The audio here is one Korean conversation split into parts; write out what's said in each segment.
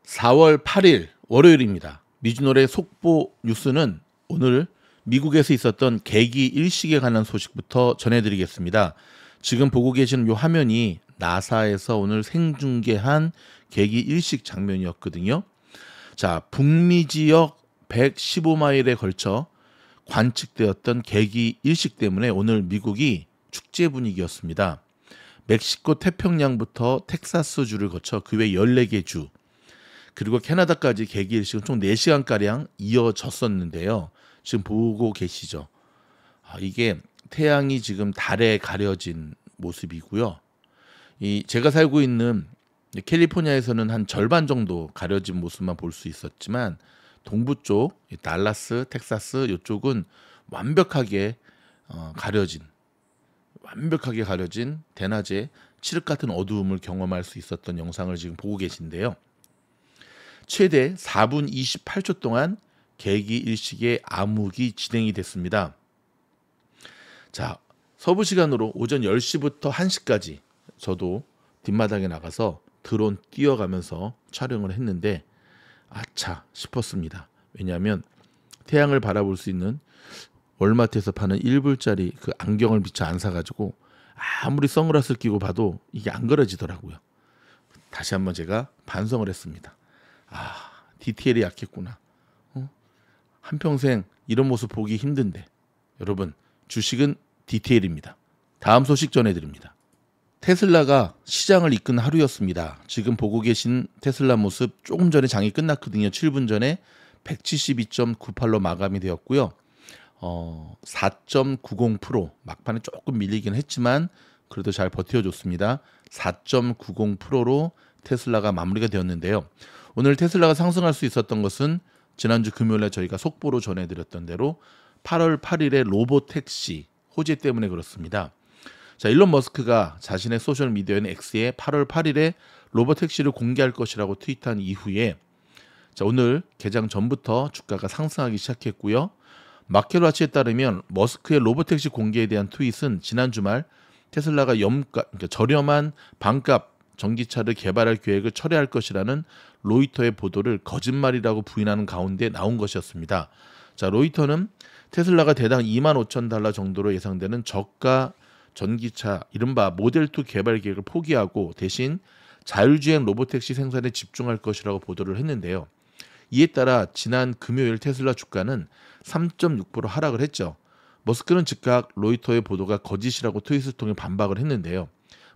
4월 8일 월요일입니다. 미주노래 속보 뉴스는 오늘 미국에서 있었던 계기 일식에 관한 소식부터 전해드리겠습니다. 지금 보고 계시는 이 화면이 나사에서 오늘 생중계한 계기 일식 장면이었거든요. 자, 북미 지역 115마일에 걸쳐 관측되었던 계기 일식 때문에 오늘 미국이 축제 분위기였습니다. 멕시코 태평양부터 텍사스주를 거쳐 그 외 14개 주 그리고 캐나다까지 계기 일식은 총 4시간가량 이어졌었는데요. 지금 보고 계시죠? 이게 태양이 지금 달에 가려진 모습이고요. 제가 살고 있는 캘리포니아에서는 한 절반 정도 가려진 모습만 볼 수 있었지만 동부 쪽, 달라스, 텍사스 이쪽은 완벽하게 가려진 대낮에 칠흑 같은 어두움을 경험할 수 있었던 영상을 지금 보고 계신데요. 최대 4분 28초 동안 계기 일식의 암흑이 진행이 됐습니다. 자, 서부 시간으로 오전 10시부터 1시까지 저도 뒷마당에 나가서 드론 띄워가면서 촬영을 했는데 아차 싶었습니다. 왜냐하면 태양을 바라볼 수 있는 월마트에서 파는 1불짜리 그 안경을 미처 안 사가지고 아무리 선글라스를 끼고 봐도 이게 안 그려지더라고요. 다시 한번 제가 반성을 했습니다. 디테일이 약했구나. 한평생 이런 모습 보기 힘든데 여러분, 주식은 디테일입니다. 다음 소식 전해드립니다. 테슬라가 시장을 이끈 하루였습니다. 지금 보고 계신 테슬라 모습 조금 전에 장이 끝났거든요. 7분 전에 172.98로 마감이 되었고요. 4.90% 막판에 조금 밀리긴 했지만 그래도 잘 버텨줬습니다. 4.90%로 테슬라가 마무리가 되었는데요. 오늘 테슬라가 상승할 수 있었던 것은 지난주 금요일에 저희가 속보로 전해드렸던 대로 8월 8일에 로보택시 호재 때문에 그렇습니다. 자, 일론 머스크가 자신의 소셜미디어인 X에 8월 8일에 로보택시를 공개할 것이라고 트윗한 이후에 오늘 개장 전부터 주가가 상승하기 시작했고요. 마켓와치에 따르면 머스크의 로보택시 공개에 대한 트윗은 지난 주말 테슬라가 그러니까 저렴한 반값 전기차를 개발할 계획을 철회할 것이라는 로이터의 보도를 거짓말이라고 부인하는 가운데 나온 것이었습니다. 자, 로이터는 테슬라가 대당 25,000달러 정도로 예상되는 저가 전기차 이른바 모델2 개발 계획을 포기하고 대신 자율주행 로보택시 생산에 집중할 것이라고 보도를 했는데요. 이에 따라 지난 금요일 테슬라 주가는 3.6% 하락을 했죠. 머스크는 즉각 로이터의 보도가 거짓이라고 트윗을 통해 반박을 했는데요.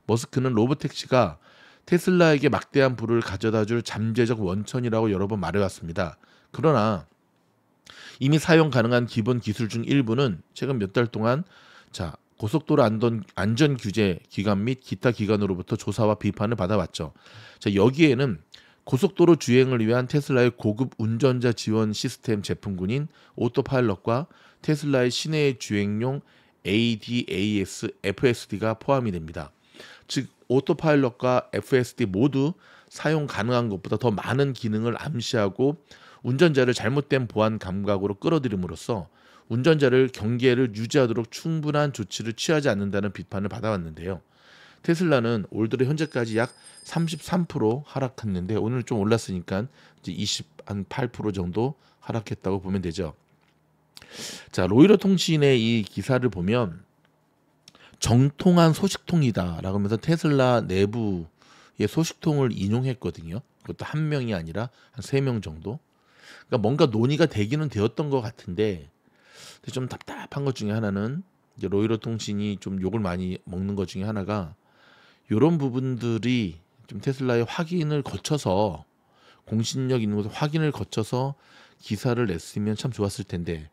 머스크는 로보택시가 테슬라에게 막대한 부를 가져다줄 잠재적 원천이라고 여러 번 말해왔습니다. 그러나 이미 사용 가능한 기본 기술 중 일부는 최근 몇 달 동안 고속도로 안전규제 기관 및 기타 기관으로부터 조사와 비판을 받아왔죠. 여기에는 고속도로 주행을 위한 테슬라의 고급 운전자 지원 시스템 제품군인 오토파일럿과 테슬라의 시내 주행용 ADAS, FSD가 포함이 됩니다. 즉 오토파일럿과 FSD 모두 사용 가능한 것보다 더 많은 기능을 암시하고 운전자를 잘못된 보안 감각으로 끌어들임으로써 운전자를 경계를 유지하도록 충분한 조치를 취하지 않는다는 비판을 받아왔는데요. 테슬라는 올 들어 현재까지 약 33% 하락했는데 오늘 좀 올랐으니까 이제 28% 정도 하락했다고 보면 되죠. 자, 로이터 통신의 이 기사를 보면 정통한 소식통이다라고 하면서 테슬라 내부의 소식통을 인용했거든요. 그것도 한 명이 아니라 한 3명 정도. 그러니까 뭔가 논의가 되기는 되었던 것 같은데 좀 답답한 것 중에 하나는 이제 로이터 통신이 좀 욕을 많이 먹는 것 중에 하나가 이런 부분들이 좀 테슬라의 확인을 거쳐서 공신력 있는 곳에 확인을 거쳐서 기사를 냈으면 참 좋았을 텐데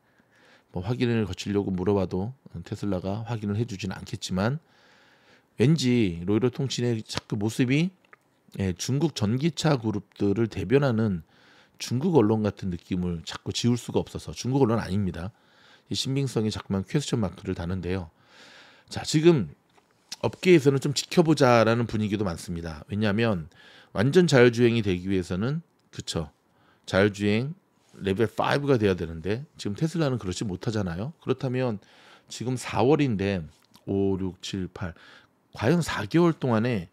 확인을 거치려고 물어봐도 테슬라가 확인을 해주지는 않겠지만 왠지 로이터 통신의 자꾸 모습이 중국 전기차 그룹들을 대변하는 중국 언론 같은 느낌을 자꾸 지울 수가 없어서 중국 언론 아닙니다. 이 신빙성이 자꾸만 퀘스천 마크를 다는데요. 자, 지금 업계에서는 좀 지켜보자라는 분위기도 많습니다. 왜냐하면 완전 자율주행이 되기 위해서는 자율주행 레벨 5가 돼야 되는데 지금 테슬라는 그렇지 못하잖아요. 그렇다면 지금 4월인데 5, 6, 7, 8 과연 4개월 동안에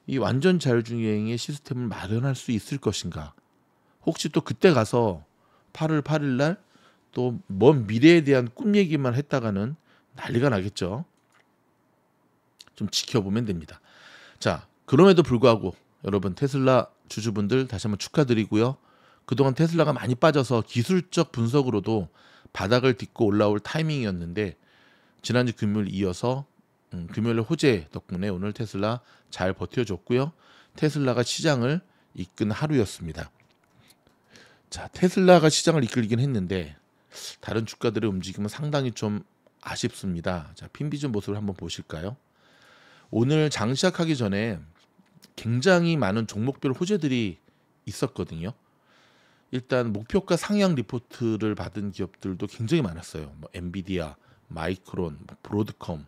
이 완전 자율주행의 시스템을 마련할 수 있을 것인가? 혹시 또 그때 가서 8월 8일 날 또 먼 미래에 대한 꿈 얘기만 했다가는 난리가 나겠죠. 좀 지켜보면 됩니다. 자, 그럼에도 불구하고 여러분 테슬라 주주분들 다시 한번 축하드리고요. 그동안 테슬라가 많이 빠져서 기술적 분석으로도 바닥을 딛고 올라올 타이밍이었는데 지난주 금요일 이어서 금요일 호재 덕분에 오늘 테슬라 잘 버텨줬고요. 테슬라가 시장을 이끈 하루였습니다. 자, 테슬라가 시장을 이끌긴 했는데 다른 주가들의 움직임은 상당히 좀 아쉽습니다. 자, 핀비전 모습을 한번 보실까요? 오늘 장 시작하기 전에 굉장히 많은 종목별 호재들이 있었거든요. 일단 목표가 상향 리포트를 받은 기업들도 굉장히 많았어요. 뭐 엔비디아, 마이크론, 브로드컴,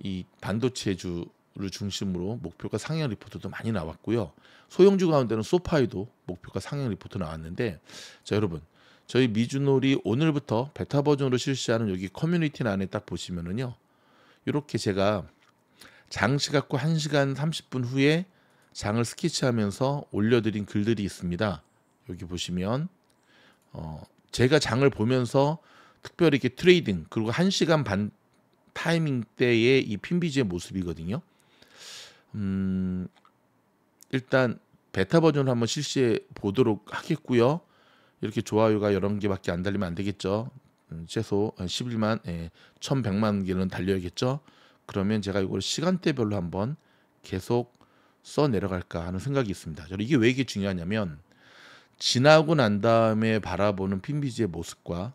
이 반도체주를 중심으로 목표가 상향 리포트도 많이 나왔고요. 소형주 가운데는 소파이도 목표가 상향 리포트 나왔는데, 자 여러분, 저희 미주놀이 오늘부터 베타 버전으로 실시하는 여기 커뮤니티 안에 딱 보시면은요, 이렇게 제가 장 시각 후 1시간 30분 후에 장을 스케치하면서 올려드린 글들이 있습니다. 여기 보시면 제가 장을 보면서 특별히 이렇게 트레이딩 그리고 1시간 반 타이밍 때의 이 핀비지의 모습이거든요. 일단 베타 버전을 한번 실시해 보도록 하겠고요. 이렇게 좋아요가 여러 개밖에 안 달리면 안 되겠죠. 최소 11만, 1100만 개는 달려야겠죠. 그러면 제가 이걸 시간대별로 한번 계속 써 내려갈까 하는 생각이 있습니다. 저는 이게 왜 이게 중요하냐면 지나고 난 다음에 바라보는 핀비지의 모습과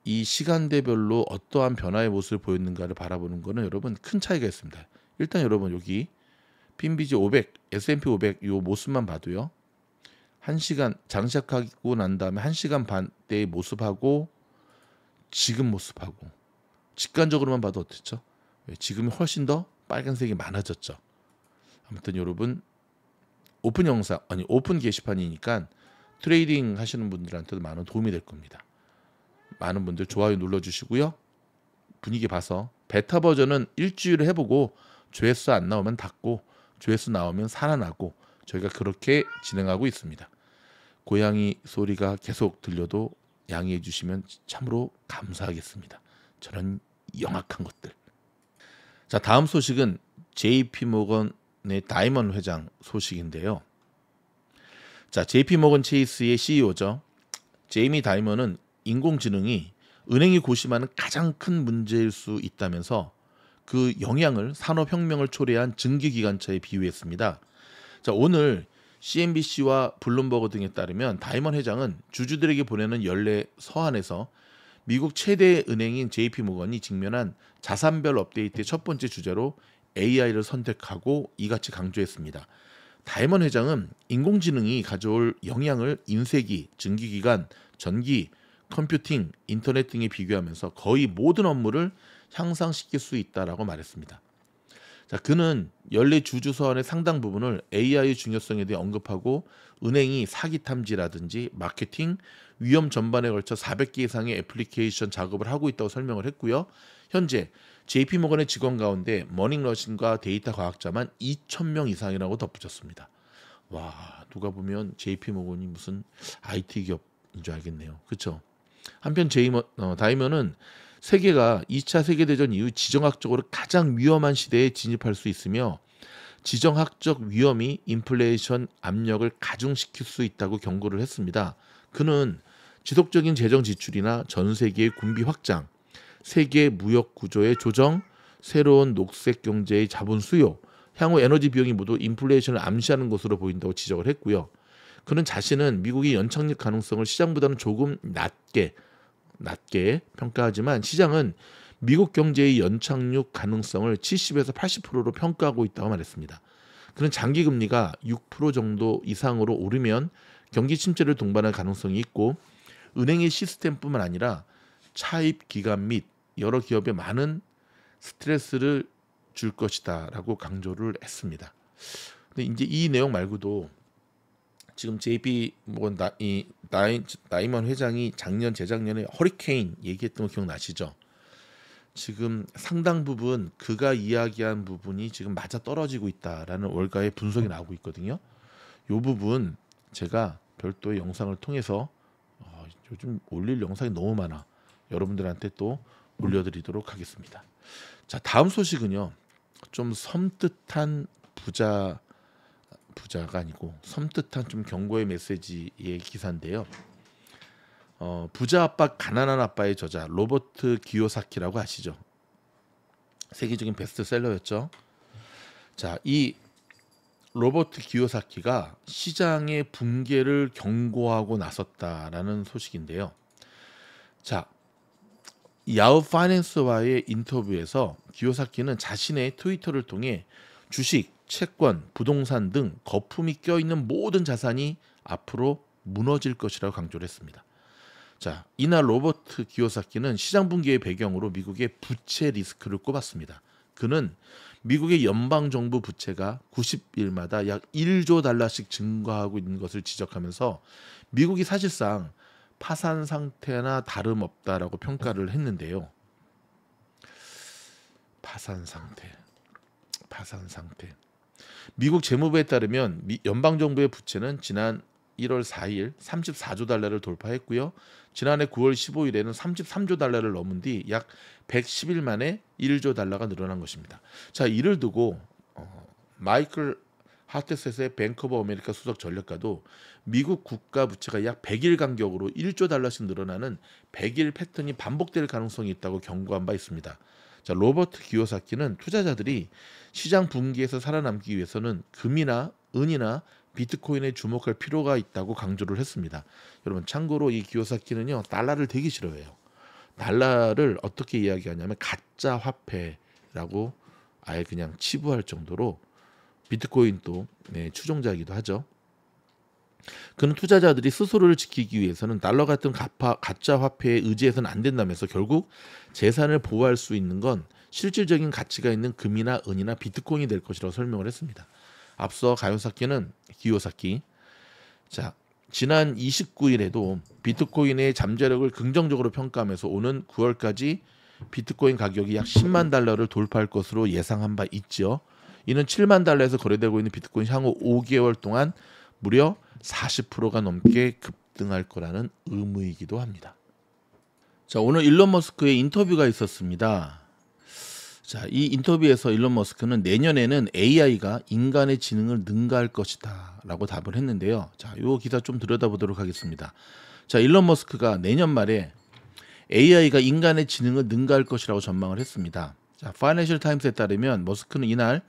이 시간대별로 어떠한 변화의 모습을 보였는가를 바라보는 거는 여러분 큰 차이가 있습니다. 일단 여러분 여기 핀비지 500, S&P 500 이 모습만 봐도요. 1시간 장시작하고 난 다음에 1시간 반 때의 모습하고 지금 모습하고 직관적으로만 봐도 어떻죠? 지금이 훨씬 더 빨간색이 많아졌죠. 아무튼 여러분 오픈 영상 오픈 게시판이니까 트레이딩 하시는 분들한테도 많은 도움이 될 겁니다. 많은 분들 좋아요 눌러주시고요. 분위기 봐서 베타 버전은 일주일을 해보고 조회수 안 나오면 닫고 조회수 나오면 살아나고 저희가 그렇게 진행하고 있습니다. 고양이 소리가 계속 들려도 양해해 주시면 참으로 감사하겠습니다. 저런 영악한 것들. 자, 다음 소식은 JP모건의 다이먼 회장 소식인데요. 자, JP모건 체이스의 CEO죠. 제이미 다이먼은 인공지능이 은행이 고심하는 가장 큰 문제일 수 있다면서 그 영향을 산업혁명을 초래한 증기기관차에 비유했습니다. 자, 오늘 CNBC와 블룸버그 등에 따르면 다이먼 회장은 주주들에게 보내는 연례 서한에서 미국 최대 은행인 JP모건이 직면한 자산별 업데이트의 첫 번째 주제로 AI를 선택하고 이같이 강조했습니다. 다이먼 회장은 인공지능이 가져올 영향을 인쇄기, 증기기관, 전기, 컴퓨팅, 인터넷 등에 비교하면서 거의 모든 업무를 향상시킬 수 있다라고 말했습니다. 자, 그는 연례 주주 서한의 상당 부분을 AI의 중요성에 대해 언급하고 은행이 사기 탐지라든지 마케팅, 위험 전반에 걸쳐 400개 이상의 애플리케이션 작업을 하고 있다고 설명을 했고요. 현재 JP모건의 직원 가운데 머닝러신과 데이터 과학자만 2,000명 이상이라고 덧붙였습니다. 와, 누가 보면 JP모건이 무슨 IT 기업인 줄 알겠네요. 그렇죠? 한편 다이먼은 세계가 2차 세계대전 이후 지정학적으로 가장 위험한 시대에 진입할 수 있으며 지정학적 위험이 인플레이션 압력을 가중시킬 수 있다고 경고를 했습니다. 그는 지속적인 재정 지출이나 전 세계의 군비 확장, 세계 무역 구조의 조정, 새로운 녹색 경제의 자본 수요, 향후 에너지 비용이 모두 인플레이션을 암시하는 것으로 보인다고 지적을 했고요. 그는 자신은 미국이 연착륙 가능성을 시장보다는 조금 낮게 평가하지만 시장은 미국 경제의 연착륙 가능성을 70에서 80%로 평가하고 있다고 말했습니다. 그는 장기 금리가 6% 정도 이상으로 오르면 경기 침체를 동반할 가능성이 있고 은행의 시스템뿐만 아니라 차입 기관 및 여러 기업에 많은 스트레스를 줄 것이다라고 강조를 했습니다. 근데 이제 이 내용 말고도 지금 JP모건 다이먼 회장이 작년 재작년에 허리케인 얘기했던 거 기억나시죠? 지금 상당 부분 그가 이야기한 부분이 지금 맞아떨어지고 있다라는 월가의 분석이 나오고 있거든요. 요 부분 제가 별도의 영상을 통해서 요즘 올릴 영상이 너무 많아. 여러분들한테 또 올려드리도록 하겠습니다. 자, 다음 소식은요. 좀 섬뜩한 부자가 아니고 섬뜩한 좀 경고의 메시지의 기사인데요. 부자 아빠 가난한 아빠의 저자 로버트 기요사키라고 아시죠? 세계적인 베스트셀러였죠. 자, 이 로버트 기요사키가 시장의 붕괴를 경고하고 나섰다라는 소식인데요. 자, 야후 파이낸스와의 인터뷰에서 기요사키는 자신의 트위터를 통해 주식, 채권, 부동산 등 거품이 껴있는 모든 자산이 앞으로 무너질 것이라고 강조를 했습니다. 자, 이날 로버트 기요사키는 시장 붕괴의 배경으로 미국의 부채 리스크를 꼽았습니다. 그는 미국의 연방정부 부채가 90일마다 약 1조 달러씩 증가하고 있는 것을 지적하면서 미국이 사실상 파산 상태나 다름없다라고 평가를 했는데요. 파산 상태. 미국 재무부에 따르면 연방정부의 부채는 지난 1월 4일 34조 달러를 돌파했고요. 지난해 9월 15일에는 33조 달러를 넘은 뒤 약 110일 만에 1조 달러가 늘어난 것입니다. 자, 이를 두고 마이클 하트셋의 뱅크 오브 아메리카 수석 전략가도 미국 국가 부채가 약 100일 간격으로 1조 달러씩 늘어나는 100일 패턴이 반복될 가능성이 있다고 경고한 바 있습니다. 자, 로버트 기요사키는 투자자들이 시장 붕괴에서 살아남기 위해서는 금이나 은이나 비트코인에 주목할 필요가 있다고 강조를 했습니다. 여러분, 참고로 이 기요사키는요, 달러를 되게 싫어해요. 달러를 어떻게 이야기하냐면 가짜 화폐라고 아예 그냥 치부할 정도로, 비트코인도 추종자이기도 하죠. 그는 투자자들이 스스로를 지키기 위해서는 달러 같은 가짜 화폐에 의지해서는 안 된다면서 결국 재산을 보호할 수 있는 건 실질적인 가치가 있는 금이나 은이나 비트코인이 될 것이라고 설명을 했습니다. 앞서 기요사키, 자, 지난 29일에도 비트코인의 잠재력을 긍정적으로 평가하면서 오는 9월까지 비트코인 가격이 약 10만 달러를 돌파할 것으로 예상한 바 있죠. 이는 7만 달러에서 거래되고 있는 비트코인 향후 5개월 동안 무려 40%가 넘게 급등할 거라는 의무이기도 합니다. 자, 오늘 일론 머스크의 인터뷰가 있었습니다. 자, 이 인터뷰에서 일론 머스크는 내년에는 AI가 인간의 지능을 능가할 것이다 라고 답을 했는데요. 자, 이 기사 좀 들여다보도록 하겠습니다. 자, 일론 머스크가 내년 말에 AI가 인간의 지능을 능가할 것이라고 전망을 했습니다. 자, 파이낸셜 타임스에 따르면 머스크는 이날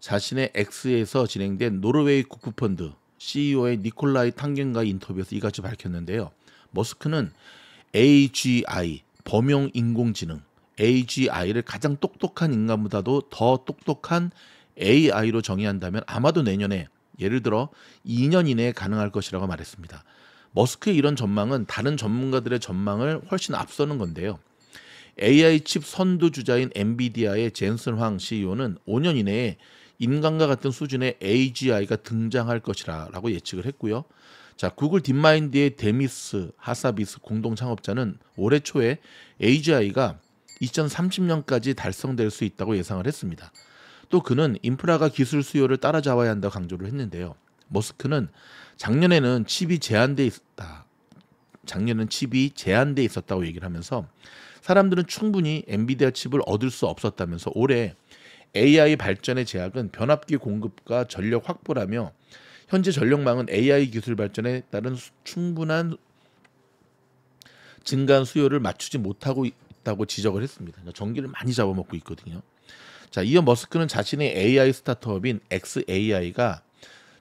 자신의 X에서 진행된 노르웨이 국부펀드 CEO의 니콜라이 탕겐과의 인터뷰에서 이같이 밝혔는데요. 머스크는 AGI, 범용 인공지능, AGI를 가장 똑똑한 인간보다도 더 똑똑한 AI로 정의한다면 아마도 내년에, 예를 들어 2년 이내에 가능할 것이라고 말했습니다. 머스크의 이런 전망은 다른 전문가들의 전망을 훨씬 앞서는 건데요. AI 칩 선두주자인 엔비디아의 젠슨 황 CEO는 5년 이내에 인간과 같은 수준의 AGI가 등장할 것이라고 예측을 했고요. 자, 구글 딥마인드의 데미스 하사비스 공동 창업자는 올해 초에 AGI가 2030년까지 달성될 수 있다고 예상을 했습니다. 또 그는 인프라가 기술 수요를 따라잡아야 한다고 강조를 했는데요. 머스크는 작년에는 칩이 제한돼 있었다고 얘기를 하면서 사람들은 충분히 엔비디아 칩을 얻을 수 없었다면서 올해 AI 발전의 제약은 변압기 공급과 전력 확보라며 현재 전력망은 AI 기술 발전에 따른 충분한 증가한 수요를 맞추지 못하고 있다고 지적을 했습니다. 전기를 많이 잡아먹고 있거든요. 자, 이어 머스크는 자신의 AI 스타트업인 xAI가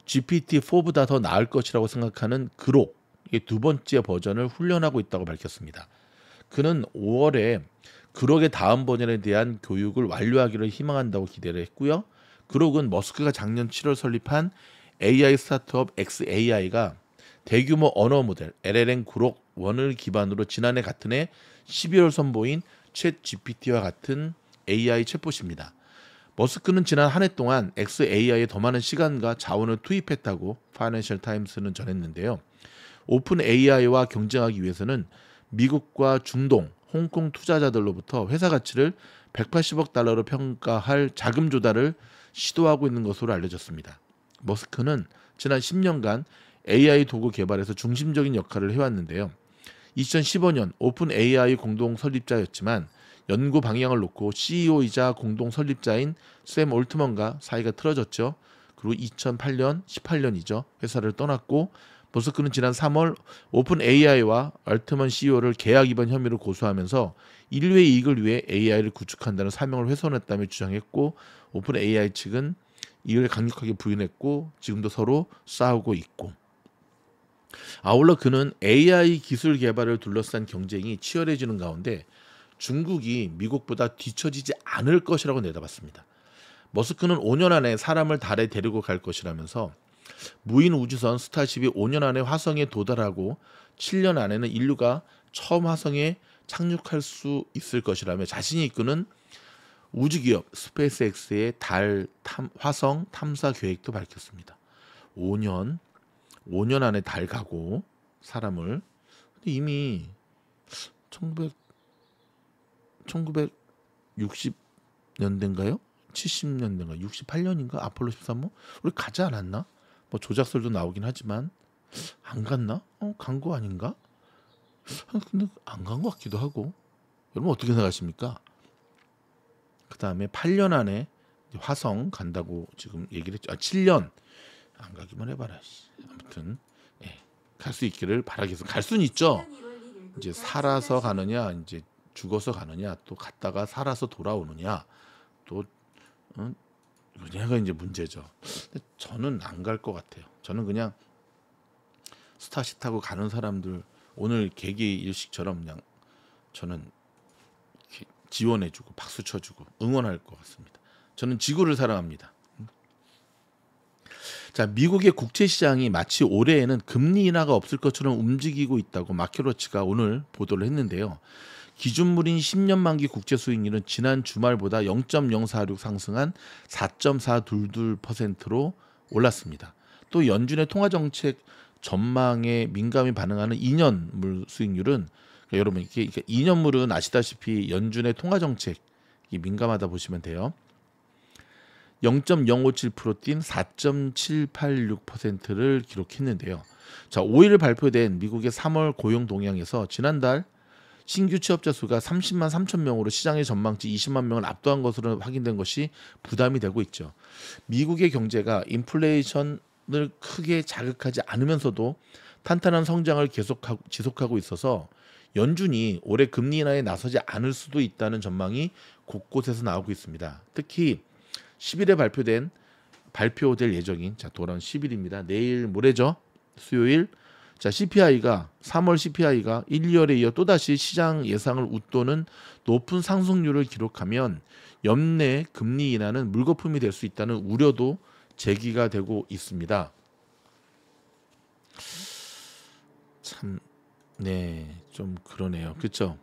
GPT-4보다 더 나을 것이라고 생각하는 그록, 두 번째 버전을 훈련하고 있다고 밝혔습니다. 그는 5월에 그록의 다음 버전에 대한 교육을 완료하기를 희망한다고 기대를 했고요. 그록은 머스크가 작년 7월 설립한 AI 스타트업 xAI가 대규모 언어 모델 LLM 그록 1을 기반으로 지난해 같은 해 12월 선보인 챗 GPT와 같은 AI 챗봇입니다. 머스크는 지난 한 해 동안 xAI에 더 많은 시간과 자원을 투입했다고 파이낸셜 타임스는 전했는데요. 오픈 AI와 경쟁하기 위해서는 미국과 중동, 홍콩 투자자들로부터 회사 가치를 180억 달러로 평가할 자금 조달을 시도하고 있는 것으로 알려졌습니다. 머스크는 지난 10년간 AI 도구 개발에서 중심적인 역할을 해왔는데요. 2015년 오픈 AI 공동 설립자였지만 연구 방향을 놓고 CEO이자 공동 설립자인 샘 올트먼과 사이가 틀어졌죠. 그리고 2008년, 18년이죠. 회사를 떠났고 머스크는 지난 3월 오픈 AI와 얼트먼 CEO를 계약 위반 혐의로 고소하면서 인류의 이익을 위해 AI를 구축한다는 사명을 훼손했다며 주장했고 오픈 AI 측은 이를 강력하게 부인했고 지금도 서로 싸우고 있고 아울러 그는 AI 기술 개발을 둘러싼 경쟁이 치열해지는 가운데 중국이 미국보다 뒤처지지 않을 것이라고 내다봤습니다. 머스크는 5년 안에 사람을 달에 데리고 갈 것이라면서 무인 우주선 스타쉽이 5년 안에 화성에 도달하고 7년 안에는 인류가 처음 화성에 착륙할 수 있을 것이라며 자신이 이끄는 우주기업 스페이스X의 화성 탐사 계획도 밝혔습니다. 5년 안에 달 가고 사람을 근데 이미 1960년대인가요? 70년대인가? 68년인가? 아폴로 13호? 우리 가지 않았나? 뭐 조작설도 나오긴 하지만 안 갔나? 간 거 아닌가? 근데 안 간 것 같기도 하고. 여러분 어떻게 생각하십니까? 그 다음에 8년 안에 화성 간다고 지금 얘기를 했죠. 7년 안 가기만 해봐라. 아무튼 갈 수 있기를 바라겠습니다. 갈 수는 있죠. 이제 살아서 가느냐, 이제 죽어서 가느냐, 또 갔다가 살아서 돌아오느냐, 또 그냐가 이제 문제죠. 근데 저는 안 갈 것 같아요. 저는 그냥 스타쉽 타고 가는 사람들 오늘 개기 일식처럼 그냥 저는 지원해주고 박수 쳐주고 응원할 것 같습니다. 저는 지구를 사랑합니다. 자, 미국의 국채 시장이 마치 올해에는 금리 인하가 없을 것처럼 움직이고 있다고 마켓워치가 오늘 보도를 했는데요. 기준물인 10년 만기 국채 수익률은 지난 주말보다 0.046 상승한 4.422%로 올랐습니다. 또 연준의 통화정책 전망에 민감히 반응하는 2년물 수익률은 여러분 이게 2년물은 아시다시피 연준의 통화정책이 민감하다 보시면 돼요. 0.057% 뛴 4.786%를 기록했는데요. 자, 5일 발표된 미국의 3월 고용 동향에서 지난달 신규 취업자 수가 30만 3천 명으로 시장의 전망치 20만 명을 압도한 것으로 확인된 것이 부담이 되고 있죠. 미국의 경제가 인플레이션을 크게 자극하지 않으면서도 탄탄한 성장을 지속하고 있어서 연준이 올해 금리 인하에 나서지 않을 수도 있다는 전망이 곳곳에서 나오고 있습니다. 특히 10일에 발표될 예정인 돌아온 10일입니다. 내일 모레죠. 수요일. 자, CPI가 3월 CPI가 1, 2월에 이어 또다시 시장 예상을 웃도는 높은 상승률을 기록하면 연내 금리 인하는 물거품이 될 수 있다는 우려도 제기가 되고 있습니다. 참, 좀 그러네요. 그렇죠?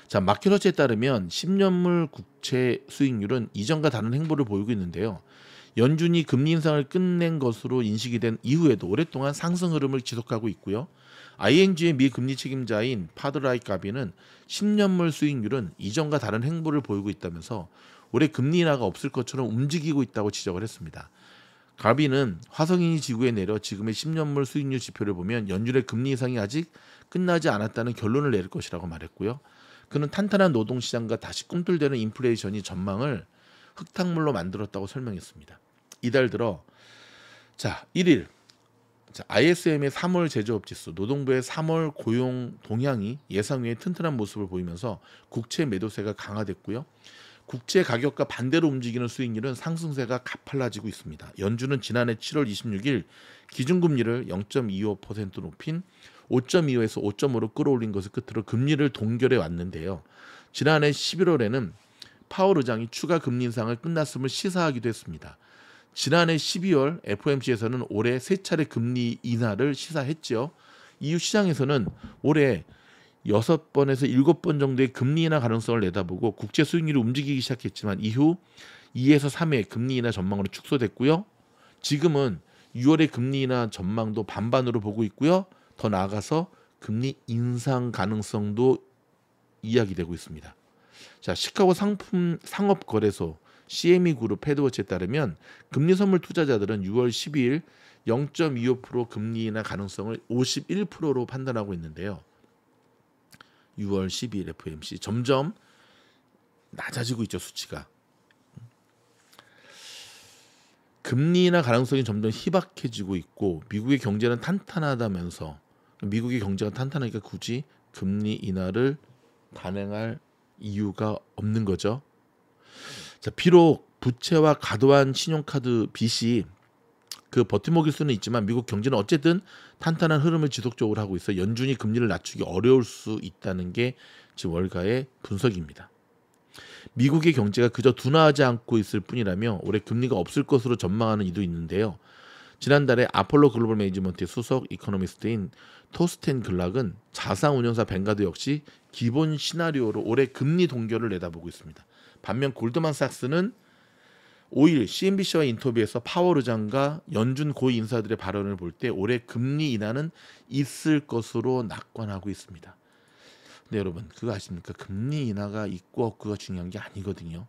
자, 마켓워치에 따르면 10년물 국채 수익률은 이전과 다른 행보를 보이고 있는데요. 연준이 금리 인상을 끝낸 것으로 인식이 된 이후에도 오랫동안 상승 흐름을 지속하고 있고요. ING의 미 금리 책임자인 파드라이 가비는 10년물 수익률은 이전과 다른 행보를 보이고 있다면서 올해 금리 인하가 없을 것처럼 움직이고 있다고 지적을 했습니다. 가비는 화성인이 지구에 내려 지금의 10년물 수익률 지표를 보면 연준의 금리 인상이 아직 끝나지 않았다는 결론을 내릴 것이라고 말했고요. 그는 탄탄한 노동시장과 다시 꿈틀대는 인플레이션이 전망을 흙탕물로 만들었다고 설명했습니다. 이달 들어 1일 ISM의 3월 제조업 지수, 노동부의 3월 고용 동향이 예상 외의 튼튼한 모습을 보이면서 국채 매도세가 강화됐고요. 국채 가격과 반대로 움직이는 수익률은 상승세가 가팔라지고 있습니다. 연준은 지난해 7월 26일 기준금리를 0.25% 높인 5.25에서 5.5로 끌어올린 것을 끝으로 금리를 동결해 왔는데요. 지난해 11월에는 파월 의장이 추가 금리 인상을 끝났음을 시사하기도 했습니다. 지난해 12월 FOMC에서는 올해 3차례 금리 인하를 시사했죠. 이후 시장에서는 올해 6번에서 7번 정도의 금리 인하 가능성을 내다보고 국채 수익률이 움직이기 시작했지만 이후 2에서 3회 금리 인하 전망으로 축소됐고요. 지금은 6월의 금리 인하 전망도 반반으로 보고 있고요. 더 나아가서 금리 인상 가능성도 이야기되고 있습니다. 자, 시카고 상업거래소 CME 그룹 헤드워치에 따르면 금리 선물 투자자들은 6월 12일 0.25% 금리 인하 가능성을 51%로 판단하고 있는데요. 6월 12일 FOMC 점점 낮아지고 있죠, 수치가. 금리 인하 가능성이 점점 희박해지고 있고 미국의 경제는 탄탄하다면서, 미국의 경제가 탄탄하니까 굳이 금리 인하를 단행할 이유가 없는 거죠. 자, 비록 부채와 과도한 신용카드 빚이 그 버팀목일 수는 있지만 미국 경제는 어쨌든 탄탄한 흐름을 지속적으로 하고 있어 연준이 금리를 낮추기 어려울 수 있다는 게 지금 월가의 분석입니다. 미국의 경제가 그저 둔화하지 않고 있을 뿐이라며 올해 금리가 없을 것으로 전망하는 이도 있는데요. 지난달에 아폴로 글로벌 매니지먼트의 수석 이코노미스트인 토스텐 글락은 자산운용사 뱅가드 역시 기본 시나리오로 올해 금리 동결을 내다보고 있습니다. 반면 골드만삭스는 5일 CNBC와 인터뷰에서 파월 의장과 연준 고위 인사들의 발언을 볼 때 올해 금리 인하는 있을 것으로 낙관하고 있습니다. 근데 여러분 그거 아십니까? 금리 인하가 있고 없고가 중요한 게 아니거든요.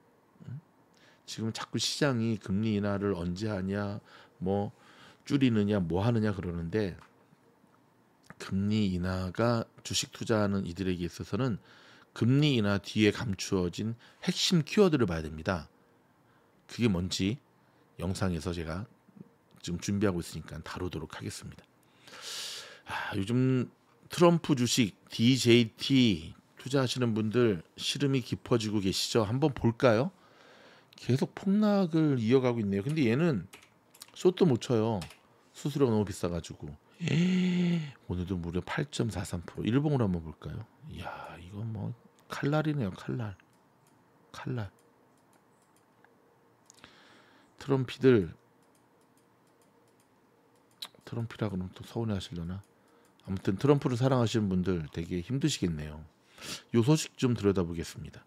지금 자꾸 시장이 금리 인하를 언제 하냐, 뭐 줄이느냐, 뭐 하느냐 그러는데 금리 인하가 주식 투자하는 이들에게 있어서는 금리 인하 뒤에 감추어진 핵심 키워드를 봐야 됩니다. 그게 뭔지 영상에서 제가 지금 준비하고 있으니까 다루도록 하겠습니다. 요즘 트럼프 주식 DJT 투자하시는 분들 시름이 깊어지고 계시죠? 한번 볼까요? 계속 폭락을 이어가고 있네요. 근데 얘는 숏도 못 쳐요. 수수료가 너무 비싸가지고. 오늘도 무려 8.43%. 일봉으로 한번 볼까요? 이야, 이거 뭐 칼날이네요. 칼날. 트럼피라 그러면 또 서운해 하시려나? 아무튼 트럼프를 사랑하시는 분들 되게 힘드시겠네요. 요 소식 좀 들여다보겠습니다.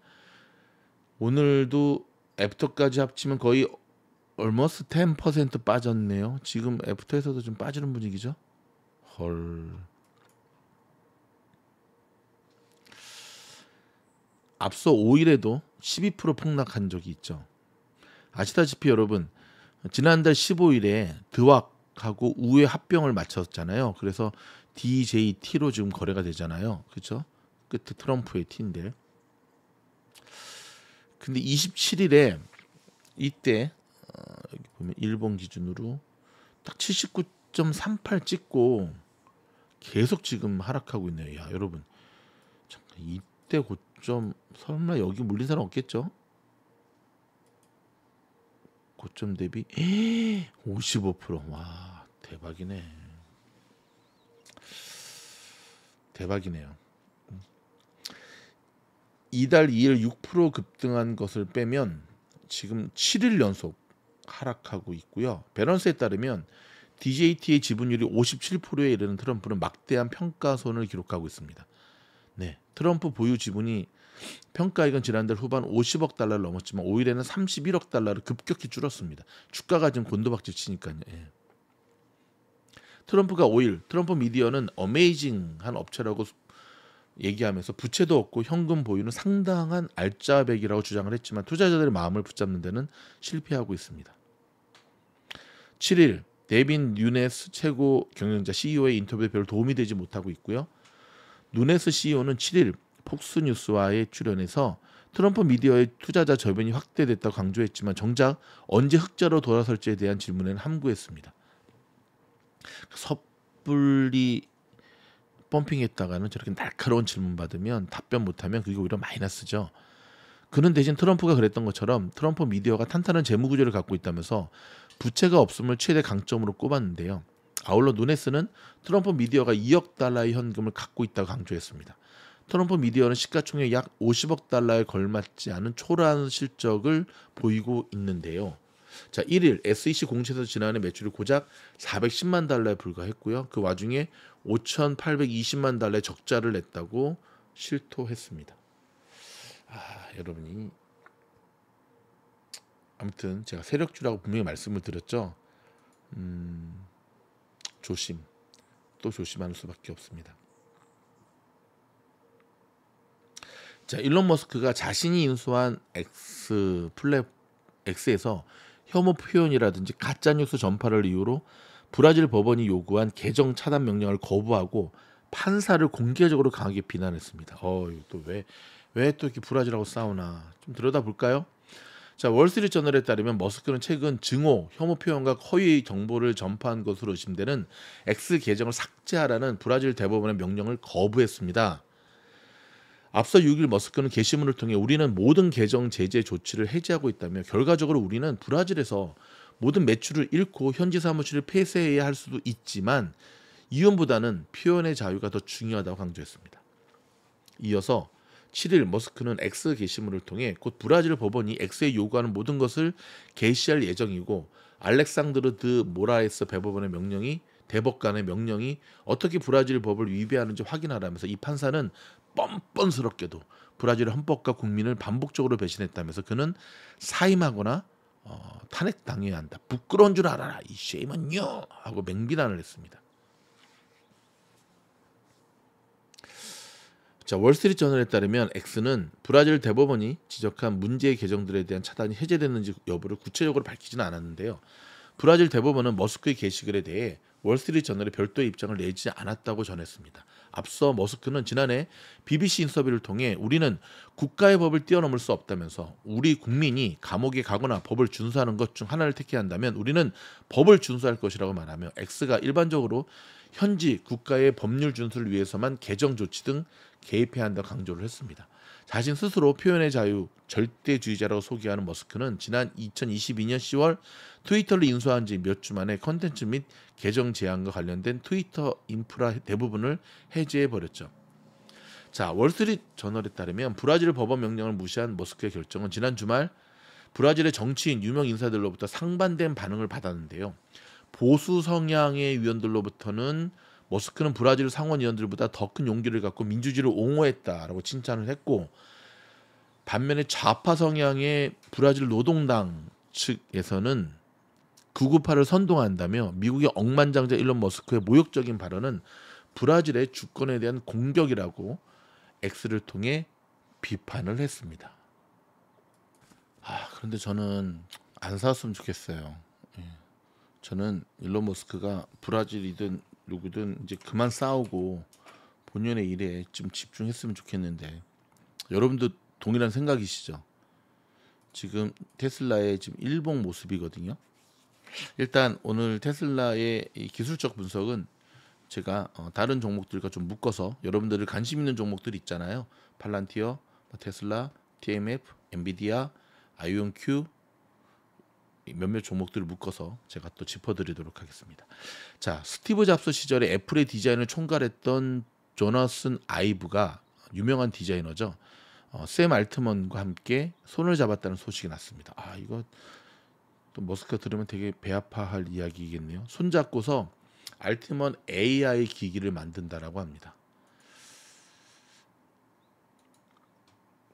오늘도 애프터까지 합치면 거의 almost 10% 빠졌네요. 지금 애프터에서도 좀 빠지는 분위기죠. 헐. 앞서 5일에도 12% 폭락한 적이 있죠. 아시다시피 여러분 지난달 15일에 드왁하고 우회 합병을 마쳤잖아요. 그래서 DJT로 지금 거래가 되잖아요. 그렇죠? 끝에 트럼프의 T인데. 근데 27일에 이때 여기 보면 일본 기준으로 딱 79.38 찍고 계속 지금 하락하고 있네요. 야, 여러분. 잠깐 이때 고점 설마 여기 물린 사람 없겠죠? 고점 대비 55%. 와, 대박이네요. 이달 2일 6% 급등한 것을 빼면 지금 7일 연속 하락하고 있고요. 밸런스에 따르면 DJT의 지분율이 57%에 이르는 트럼프는 막대한 평가손을 기록하고 있습니다. 네, 트럼프 보유 지분이 평가액은 지난달 후반 50억 달러를 넘었지만 5일에는 31억 달러를 급격히 줄었습니다. 주가가 지금 곤두박질 치니까요. 예. 트럼프가 5일 트럼프 미디어는 어메이징한 업체라고 얘기하면서 부채도 없고 현금 보유는 상당한 알짜배기라고 주장을 했지만 투자자들의 마음을 붙잡는 데는 실패하고 있습니다. 7일 데빈 누네스 최고 경영자 CEO의 인터뷰에 별로 도움이 되지 못하고 있고요. 누네스 CEO는 7일 폭스뉴스와의 출연에서 트럼프 미디어의 투자자 저변이 확대됐다고 강조했지만 정작 언제 흑자로 돌아설지에 대한 질문에는 함구했습니다. 섣불리 펌핑했다가는 저렇게 날카로운 질문 받으면 답변 못하면 그게 오히려 마이너스죠. 그는 대신 트럼프가 그랬던 것처럼 트럼프 미디어가 탄탄한 재무 구조를 갖고 있다면서 부채가 없음을 최대 강점으로 꼽았는데요. 아울러 누네스는 트럼프 미디어가 2억 달러의 현금을 갖고 있다고 강조했습니다. 트럼프 미디어는 시가총액 약 50억 달러에 걸맞지 않은 초라한 실적을 보이고 있는데요. 자, 1일 SEC 공시에서 지난해 매출이 고작 410만 달러에 불과했고요. 그 와중에 5,820만 달러의 적자를 냈다고 실토했습니다. 여러분이 아무튼 제가 세력주라고 분명히 말씀을 드렸죠. 조심하는 수밖에 없습니다. 자, 일론 머스크가 자신이 인수한 X에서 혐오 표현이라든지 가짜 뉴스 전파를 이유로 브라질 법원이 요구한 계정 차단 명령을 거부하고 판사를 공개적으로 강하게 비난했습니다. 왜 또 이렇게 브라질하고 싸우나 좀 들여다볼까요? 자, 월스트리트저널에 따르면 머스크는 최근 증오, 혐오 표현과 허위 정보를 전파한 것으로 의심되는 X 계정을 삭제하라는 브라질 대법원의 명령을 거부했습니다. 앞서 6일 머스크는 게시물을 통해 우리는 모든 계정 제재 조치를 해제하고 있다며 결과적으로 우리는 브라질에서 모든 매출을 잃고 현지 사무실을 폐쇄해야 할 수도 있지만 이윤보다는 표현의 자유가 더 중요하다고 강조했습니다. 이어서 7일 머스크는 X 게시물을 통해 곧 브라질 법원이 X에 요구하는 모든 것을 게시할 예정이고 알렉산드르 드 모라에스 대법관의 명령이 어떻게 브라질 법을 위배하는지 확인하라면서 이 판사는 뻔뻔스럽게도 브라질의 헌법과 국민을 반복적으로 배신했다면서 그는 사임하거나 탄핵당해야 한다. 부끄러운 줄 알아라. 이 쉐임은요 하고 맹비난을 했습니다. 자, 월스트리트저널에 따르면 X는 브라질 대법원이 지적한 문제의 계정들에 대한 차단이 해제됐는지 여부를 구체적으로 밝히지는 않았는데요. 브라질 대법원은 머스크의 게시글에 대해 월스트리트저널에 별도의 입장을 내지 않았다고 전했습니다. 앞서 머스크는 지난해 BBC 인터뷰를 통해 우리는 국가의 법을 뛰어넘을 수 없다면서 우리 국민이 감옥에 가거나 법을 준수하는 것 중 하나를 택해야 한다면 우리는 법을 준수할 것이라고 말하며 X가 일반적으로 현지 국가의 법률 준수를 위해서만 개정 조치 등 개입해야 한다고 강조를 했습니다. 자신 스스로 표현의 자유 절대주의자라고 소개하는 머스크는 지난 2022년 10월 트위터를 인수한 지 몇 주 만에 컨텐츠 및 계정 제한과 관련된 트위터 인프라 대부분을 해제해버렸죠. 자, 월스트리트저널에 따르면 브라질 법원 명령을 무시한 머스크의 결정은 지난 주말 브라질의 정치인 유명 인사들로부터 상반된 반응을 받았는데요. 보수 성향의 위원들로부터는 머스크는 브라질 상원 의원들보다 더 큰 용기를 갖고 민주주의를 옹호했다라고 칭찬을 했고 반면에 좌파 성향의 브라질 노동당 측에서는 구구파를 선동한다며 미국의 억만장자 일론 머스크의 모욕적인 발언은 브라질의 주권에 대한 공격이라고 X를 통해 비판을 했습니다. 그런데 저는 안 싸웠으면 좋겠어요. 저는 일론 머스크가 브라질이든 누구든 이제 그만 싸우고 본연의 일에 좀 집중했으면 좋겠는데 여러분도 동일한 생각이시죠? 지금 테슬라의 지금 일봉 모습이거든요. 일단 오늘 테슬라의 이 기술적 분석은 제가 다른 종목들과 좀 묶어서 여러분들이 관심 있는 종목들 있잖아요. 팔란티어, 테슬라, TMF, 엔비디아, 아이온큐 몇몇 종목들을 묶어서 제가 또 짚어드리도록 하겠습니다. 자, 스티브 잡스 시절에 애플의 디자인을 총괄했던 조나슨 아이브가 유명한 디자이너죠. 샘 알트먼과 함께 손을 잡았다는 소식이 났습니다. 이거 또 머스크가 들으면 되게 배 아파할 이야기겠네요. 손잡고서 알트먼 AI 기기를 만든다라고 합니다.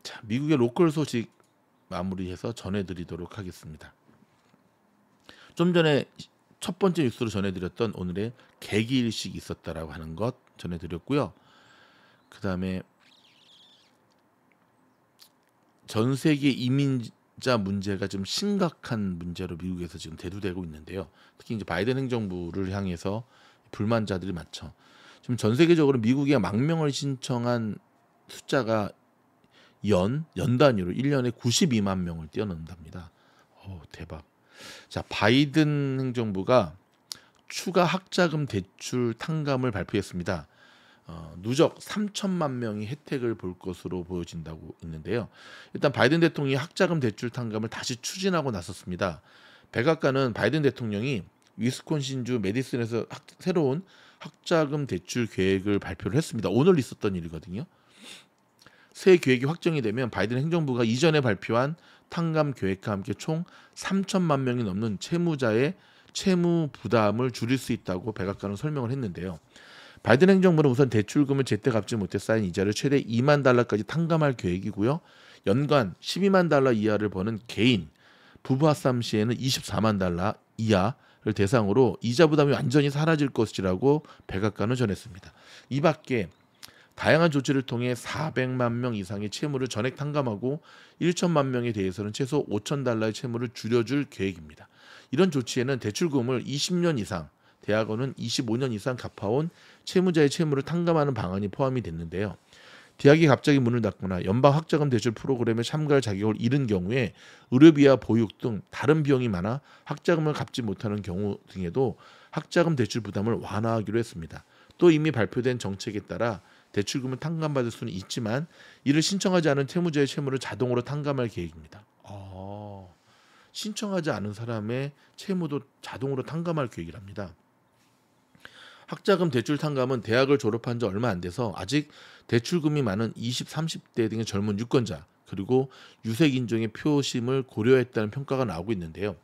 자, 미국의 로컬 소식 마무리해서 전해드리도록 하겠습니다. 좀 전에 첫 번째 뉴스로 전해드렸던 오늘의 개기일식이 있었다라고 하는 것 전해드렸고요. 그 다음에 전 세계 이민자 문제가 좀 심각한 문제로 미국에서 지금 대두되고 있는데요. 특히 이제 바이든 행정부를 향해서 불만자들이 많죠. 지금 전 세계적으로 미국에 망명을 신청한 숫자가 연 단위로 1년에 92만 명을 뛰어넘는답니다. 대박. 자, 바이든 행정부가 추가 학자금 대출 탕감을 발표했습니다. 누적 3천만 명이 혜택을 볼 것으로 보여진다고 있는데요. 일단 바이든 대통령이 학자금 대출 탕감을 다시 추진하고 나섰습니다. 백악관은 바이든 대통령이 위스콘신주 메디슨에서 새로운 학자금 대출 계획을 발표를 했습니다. 오늘 있었던 일이거든요. 새 계획이 확정이 되면 바이든 행정부가 이전에 발표한 탕감 계획과 함께 총 3천만 명이 넘는 채무자의 채무 부담을 줄일 수 있다고 백악관은 설명을 했는데요. 바이든 행정부는 우선 대출금을 제때 갚지 못해 쌓인 이자를 최대 2만 달러까지 탕감할 계획이고요. 연간 12만 달러 이하를 버는 개인, 부부 합산 시에는 24만 달러 이하를 대상으로 이자 부담이 완전히 사라질 것이라고 백악관은 전했습니다. 이 밖에 다양한 조치를 통해 400만 명 이상의 채무를 전액 탕감하고 1천만 명에 대해서는 최소 5천 달러의 채무를 줄여줄 계획입니다. 이런 조치에는 대출금을 20년 이상, 대학원은 25년 이상 갚아온 채무자의 채무를 탕감하는 방안이 포함이 됐는데요. 대학이 갑자기 문을 닫거나 연방 학자금 대출 프로그램에 참가할 자격을 잃은 경우에 의료비와 보육 등 다른 비용이 많아 학자금을 갚지 못하는 경우 등에도 학자금 대출 부담을 완화하기로 했습니다. 또 이미 발표된 정책에 따라 대출금을 탕감받을 수는 있지만 이를 신청하지 않은 채무자의 채무를 자동으로 탕감할 계획입니다. 신청하지 않은 사람의 채무도 자동으로 탕감할 계획이랍니다. 학자금 대출 탕감은 대학을 졸업한 지 얼마 안 돼서 아직 대출금이 많은 20, 30대 등의 젊은 유권자 그리고 유색 인종의 표심을 고려했다는 평가가 나오고 있는데요.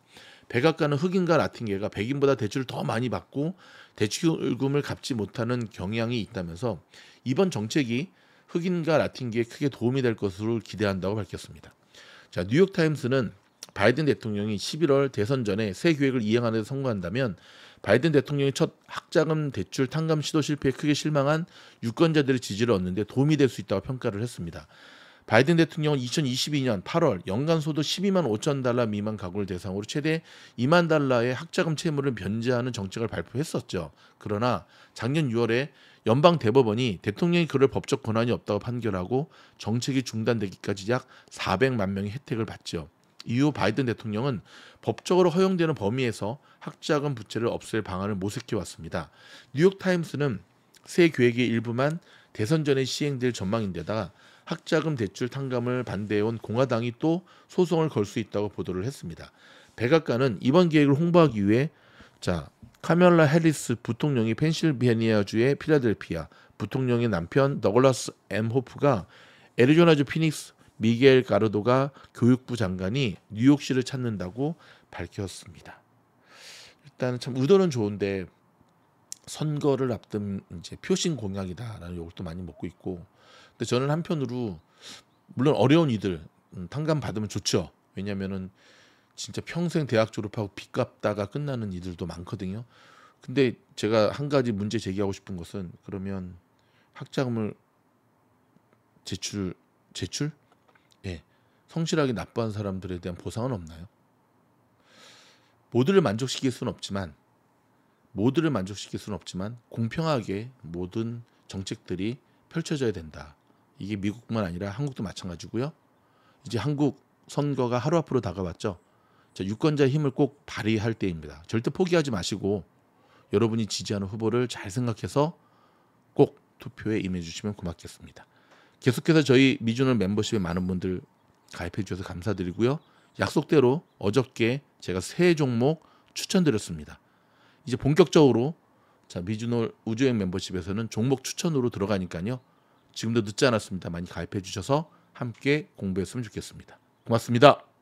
백악관은 흑인과 라틴계가 백인보다 대출을 더 많이 받고 대출금을 갚지 못하는 경향이 있다면서 이번 정책이 흑인과 라틴계에 크게 도움이 될 것으로 기대한다고 밝혔습니다. 자, 뉴욕타임스는 바이든 대통령이 11월 대선 전에 새 계획을 이행하는 데 성공한다면 바이든 대통령의 첫 학자금 대출 탕감 시도 실패에 크게 실망한 유권자들의 지지를 얻는 데 도움이 될 수 있다고 평가를 했습니다. 바이든 대통령은 2022년 8월 연간 소득 12만 5천 달러 미만 가구를 대상으로 최대 2만 달러의 학자금 채무를 변제하는 정책을 발표했었죠. 그러나 작년 6월에 연방 대법원이 대통령이 그럴 법적 권한이 없다고 판결하고 정책이 중단되기까지 약 400만 명이 혜택을 받죠. 이후 바이든 대통령은 법적으로 허용되는 범위에서 학자금 부채를 없앨 방안을 모색해 왔습니다. 뉴욕타임스는 새 계획의 일부만 대선 전에 시행될 전망인데다가 학자금 대출 탕감을 반대해온 공화당이 또 소송을 걸 수 있다고 보도를 했습니다. 백악관은 이번 계획을 홍보하기 위해 카멀라 해리스 부통령이 펜실베니아주의 필라델피아, 부통령의 남편 더글라스 M 호프가 애리조나주 피닉스, 미겔 가르도가 교육부 장관이 뉴욕시를 찾는다고 밝혔습니다. 일단 참 의도는 좋은데 선거를 앞둔 이제 표심 공약이다라는 욕을 또 많이 먹고 있고, 근데 저는 한편으로 물론 어려운 이들 탕감 받으면 좋죠. 왜냐면은 진짜 평생 대학 졸업하고 빚 갚다가 끝나는 이들도 많거든요. 근데 제가 한 가지 문제 제기하고 싶은 것은 그러면 학자금을 제출 예, 성실하게 납부한 사람들에 대한 보상은 없나요? 모두를 만족시킬 수는 없지만 공평하게 모든 정책들이 펼쳐져야 된다. 이게 미국뿐만 아니라 한국도 마찬가지고요. 이제 한국 선거가 하루 앞으로 다가왔죠. 유권자의 힘을 꼭 발휘할 때입니다. 절대 포기하지 마시고 여러분이 지지하는 후보를 잘 생각해서 꼭 투표에 임해 주시면 고맙겠습니다. 계속해서 저희 미주널 멤버십에 많은 분들 가입해 주셔서 감사드리고요. 약속대로 어저께 제가 새 종목 추천드렸습니다. 이제 본격적으로 미주널 우주여행 멤버십에서는 종목 추천으로 들어가니까요. 지금도 늦지 않았습니다. 많이 가입해 주셔서 함께 공부했으면 좋겠습니다. 고맙습니다.